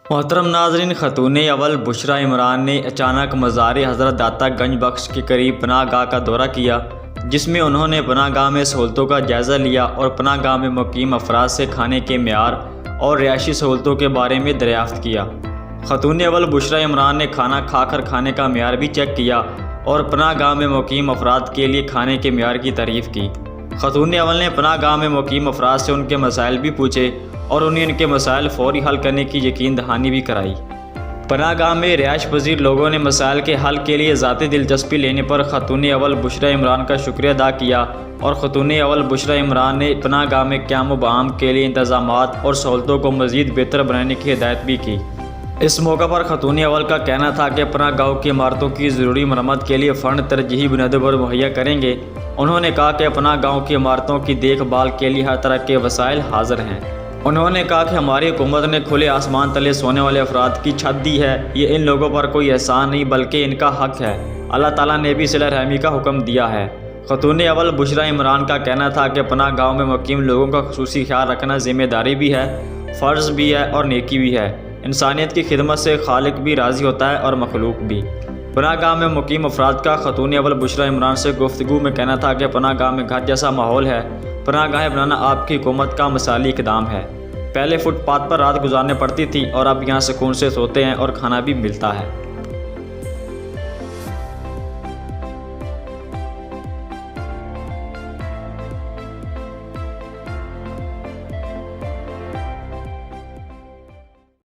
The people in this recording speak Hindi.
मोहतरम नाजरीन, खतून अव्वल बुशरा इमरान ने अचानक मज़ार हज़रत दाता गंज बख्श के करीब पनाह गाह का दौरा किया, जिसमें उन्होंने पनाह गाह में सहूलतों का जायज़ा लिया और पनाह गाह में मुकीम अफराद से खाने के मेयार और रिहायशी सहूलतों के बारे में दरियाफ़्त किया। खतून अव्वल बुशरा इमरान ने खाना खाकर खाने का मेयार भी चेक किया और पनाह गाह में मुकीम अफराद के लिए खाने के मेयार की तारीफ़ की। खतून अव्वल ने पनाह गाह में मुकीम अफराद से उनके मसाइल भी पूछे और उन्हें इनके मसाइल फ़ौरी हल करने की यकीन दहानी भी कराई। पनाह गाह में रिहाइश पजीर लोगों ने मसाइल के हल के लिए ज़ाती दिलचस्पी लेने पर खतून अव्वल बुशरा इमरान का शुक्रिया अदा किया और खतून अव्वल बुशरा इमरान ने पनाह गाह में क़याम बआम के लिए इंतज़ामात और सहूलतों को मज़ीद बेहतर बनाने की हिदायत भी की। इस मौका पर खतून अव्वल का कहना था कि पनाह गाह की इमारतों की ज़रूरी मरम्मत के लिए फ़ंड तरजीही बुनियादों पर मुहैया करेंगे। उन्होंने कहा कि पनाह गाह की इमारतों की देखभाल के लिए हर तरह के वसाइल हाजिर हैं। उन्होंने कहा कि हमारी हुकूमत ने खुले आसमान तले सोने वाले अफराद की छत दी है। ये इन लोगों पर कोई एहसान नहीं बल्कि इनका हक है। अल्लाह ताला ने भी सिला रहमी का हुक्म दिया है। खतून अव्वल बुशरा इमरान का कहना था कि पनाह गाह में मुकीम लोगों का खुसूसी ख्याल रखना ज़िम्मेदारी भी है, फ़र्ज़ भी है और नेकी भी है। इंसानियत की खिदमत से खालिक भी राज़ी होता है और मखलूक भी। पनाह गाह में मुकीम अफराद का खतून अव्वल बुशरा इमरान से गुफ्तगू में कहना था कि पनाह गाह में घर जैसा माहौल है। पनाह गाहें बनाना आपकी हुकूमत का मिसाली इक़दाम है। पहले फुटपाथ पर रात गुजारने पड़ती थी और अब यहाँ सुकून से सोते हैं और खाना भी मिलता है।